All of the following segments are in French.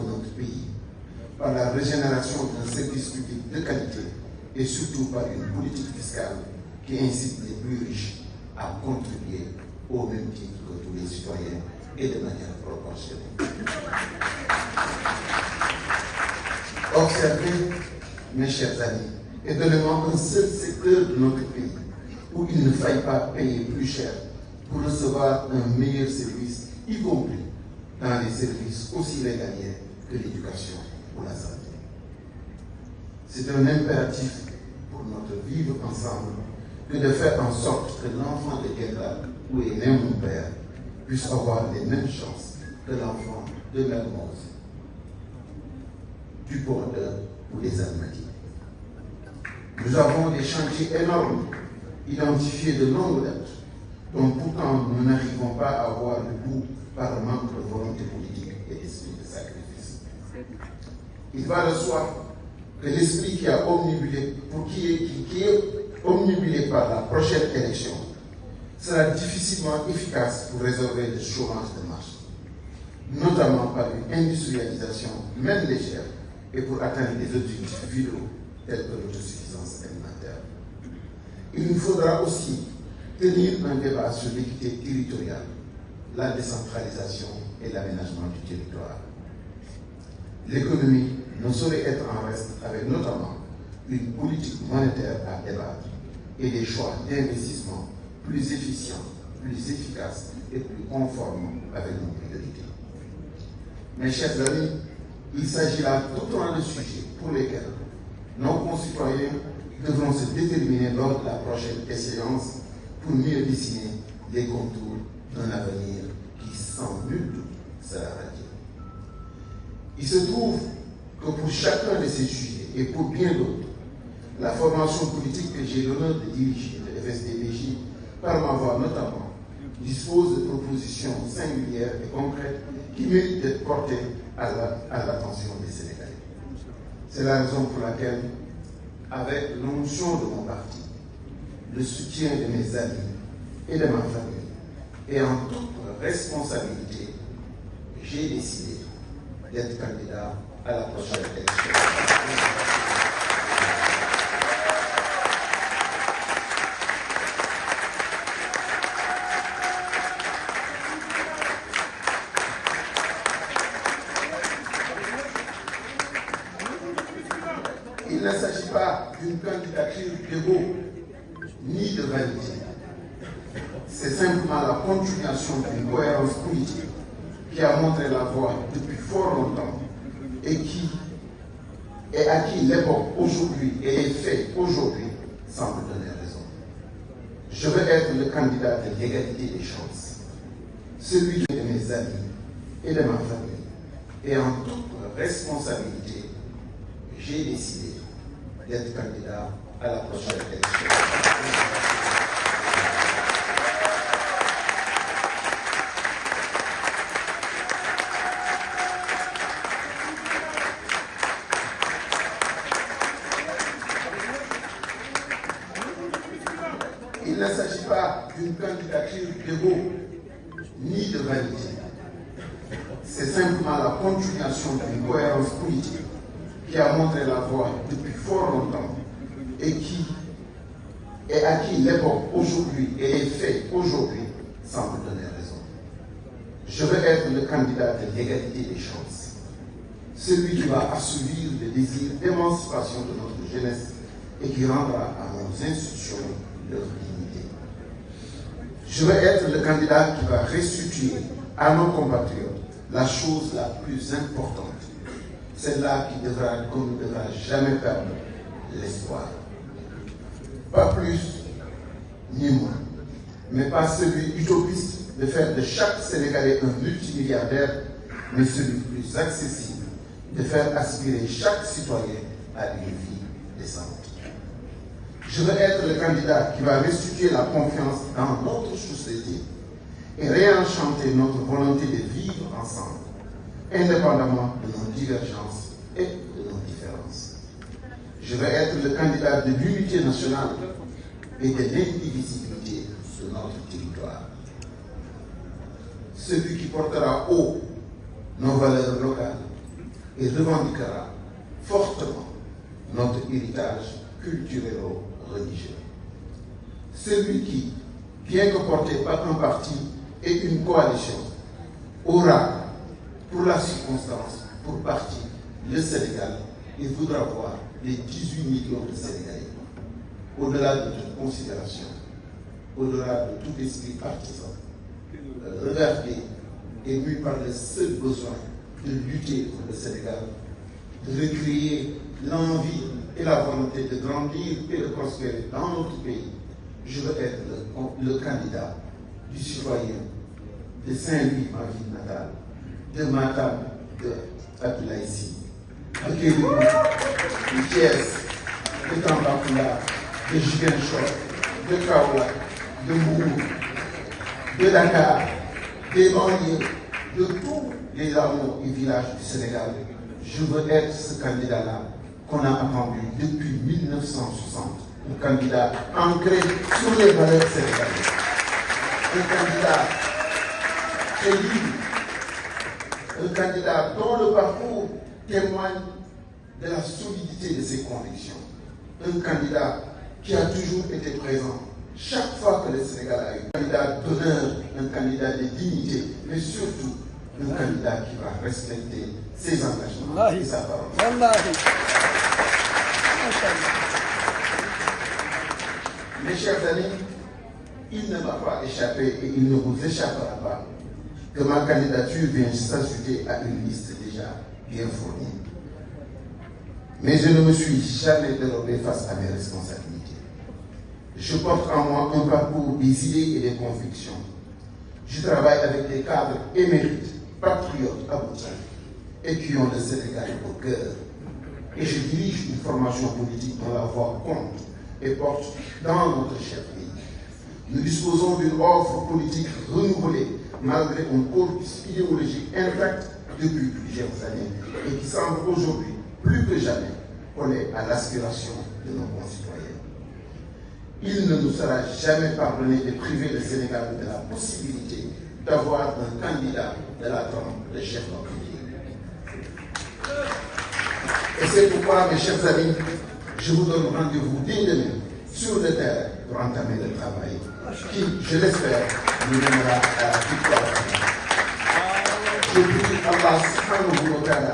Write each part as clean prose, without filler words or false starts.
de notre pays, par la régénération d'un service public de qualité et surtout par une politique fiscale qui incite les plus riches à contribuer au même titre que tous les citoyens et de manière proportionnée. Observez, mes chers amis, et donnez-moi un seul secteur de notre pays où il ne faille pas payer plus cher pour recevoir un meilleur service, y compris dans les services aussi régaliens que l'éducation ou la santé. C'est un impératif pour notre vivre ensemble que de faire en sorte que l'enfant de Guelda, où est né mon père, puisse avoir les mêmes chances que l'enfant de Mermoz, du Bordeaux ou des Almadies. Nous avons des chantiers énormes, identifiés de longue date, dont pourtant nous n'arrivons pas à voir le bout par manque de volonté politique et d'esprit de sacrifice. Il va de soi que l'esprit qui a omnibulé, qui est omnibulé par la prochaine élection sera difficilement efficace pour résorber le chômage de masse, notamment par une industrialisation même légère et pour atteindre des objectifs vitaux tels que l'autosuffisance alimentaire. Il nous faudra aussi tenir un débat sur l'équité territoriale, la décentralisation et l'aménagement du territoire. L'économie ne saurait être en reste avec notamment une politique monétaire à débattre et des choix d'investissement plus efficients, plus efficaces et plus conformes avec nos priorités. Mes chers amis, il s'agit là d'autant de sujets pour lesquels nos concitoyens devront se déterminer lors de la prochaine échéance pour mieux dessiner les contours d'un avenir qui, sans nul doute, sera radieux. Il se trouve que pour chacun de ces sujets et pour bien d'autres, la formation politique que j'ai l'honneur de diriger, le FSD/BJ, par ma voix notamment, dispose de propositions singulières et concrètes qui méritent d'être portées à l'attention des Sénégalais. C'est la raison pour laquelle, avec l'onction de mon parti, le soutien de mes amis et de ma famille, et en toute responsabilité, j'ai décidé d'être candidat à la prochaine élection. Il ne s'agit pas d'une candidature d'ego ni de vanité. C'est simplement la continuation d'une cohérence politique qui a montré la voie depuis fort longtemps et à qui l'époque aujourd'hui et les faits aujourd'hui semblent donner raison. Je veux être le candidat de l'égalité des chances, celui de mes amis et de ma famille. Et en toute responsabilité, j'ai décidé d'être candidat à la prochaine élection. Il ne s'agit pas d'une candidature d'ego ni de vanité. C'est simplement la continuation d'une cohérence politique qui a montré la voie depuis fort longtemps et à qui l'époque aujourd'hui et les faits aujourd'hui semblent donner raison. Je veux être le candidat de l'égalité des chances, celui qui va assouvir le désir d'émancipation de notre jeunesse et qui rendra à nos institutions leur dignité. Je veux être le candidat qui va restituer à nos compatriotes la chose la plus importante, celle-là qu'on ne devra jamais perdre, l'espoir. Pas plus ni moins, mais pas celui utopiste de faire de chaque Sénégalais un multimilliardaire, mais celui plus accessible, de faire aspirer chaque citoyen à une vie décente. Je veux être le candidat qui va restituer la confiance dans notre société et réenchanter notre volonté de vivre ensemble, indépendamment de nos divergences et de nos différences. Je veux être le candidat de l'unité nationale et de l'indivisibilité de notre territoire. Celui qui portera haut nos valeurs locales, et revendiquera fortement notre héritage culturel-religieux. Celui qui, bien que porté par un parti et une coalition, aura, pour la circonstance, pour parti, le Sénégal et voudra voir les 18 millions de Sénégalais, au-delà de toute considération, au-delà de tout esprit partisan, regardez, ému par le seul besoin de lutter pour le Sénégal, de recréer l'envie et la volonté de grandir et de prospérer dans notre pays. Je veux être le candidat du citoyen de Saint-Louis, ma ville natale, de Matam, de Abdoulaye Sy, de Kédougou, de Thiès, de Tambacounda, de Ziguinchor, de Kaolack, de Mbour, de Dakar, des banlieues, de tous les hameaux et villages du Sénégal. Je veux être ce candidat-là qu'on a attendu depuis 1960. Un candidat ancré sur les valeurs sénégalaises. Un candidat très libre. Un candidat dont le parcours témoigne de la solidité de ses convictions. Un candidat qui a toujours été présent chaque fois que le Sénégal a eu. Un candidat d'honneur, un candidat de dignité, mais surtout un candidat qui va respecter ses engagements et sa parole. Mes chers amis, il ne m'a pas échappé et il ne vous échappera pas que ma candidature vient s'ajouter à une liste déjà bien fournie. Mais je ne me suis jamais dérobé face à mes responsabilités. Je porte en moi un parcours des idées et des convictions. Je travaille avec des cadres émérites, patriotes aboutis et qui ont le Sénégal au cœur. Et je dirige une formation politique dont la voix compte et porte dans notre cher pays. Nous disposons d'une offre politique renouvelée malgré un corpus idéologique intact depuis plusieurs années et qui semble aujourd'hui plus que jamais coller à l'aspiration de nos concitoyens. Il ne nous sera jamais pardonné de priver le Sénégal de la possibilité d'avoir un candidat de la trempe de chef d'entreprise. Et c'est pourquoi, mes chers amis, je vous donne rendez-vous dès demain sur le terrain pour entamer le travail qui, je l'espère, nous mènera à la victoire. Je prie Allah subhanahu wa ta'ala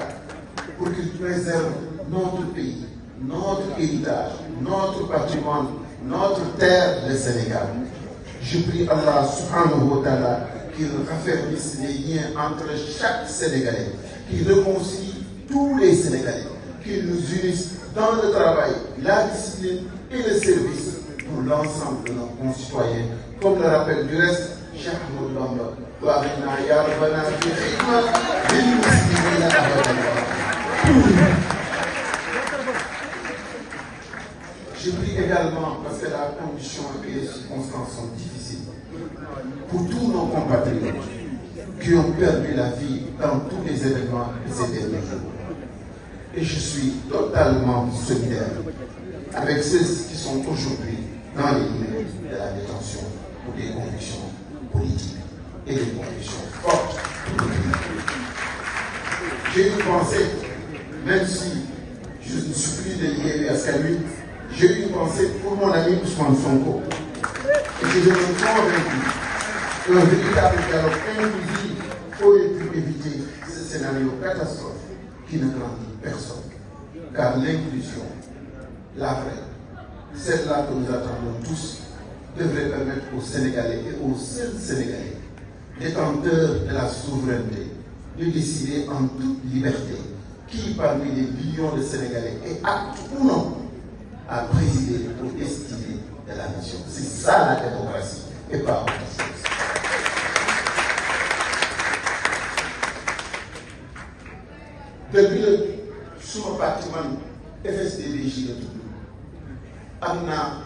pour qu'il préserve notre pays, notre héritage, notre patrimoine, notre terre, le Sénégal. Je prie Allah subhanahu wa ta'ala qu'il raffermisse les liens entre chaque Sénégalais, qu'il réconcilie tous les Sénégalais, qu'il nous unisse dans le travail, la discipline et le service pour l'ensemble de nos concitoyens. Comme le rappelle du reste, Cheikh Ahmadou Bamba, je prie également, parce que la condition et les circonstances sont difficiles, pour tous nos compatriotes qui ont perdu la vie dans tous les événements de ces derniers jours. Et je suis totalement solidaire avec ceux qui sont aujourd'hui dans les limites de la détention pour des convictions politiques et des convictions fortes. J'ai une pensée, même si je ne suis plus de Yewwi Askan Wi, j'ai une pensée pour mon ami Ousmane Sonko. Et je me suis convaincu qu'un véritable dialogue inclusif aurait pu éviter ce scénario catastrophe qui ne grandit personne. Car l'inclusion, la vraie, celle-là que nous attendons tous, devrait permettre aux Sénégalais et aux seuls Sénégalais, détenteurs de la souveraineté, de décider en toute liberté qui parmi les millions de Sénégalais est apte ou non à présider aux destinées de la nation. C'est ça la démocratie et pas autre chose. Depuis le suma parti man FSD/BJ la tudd am naa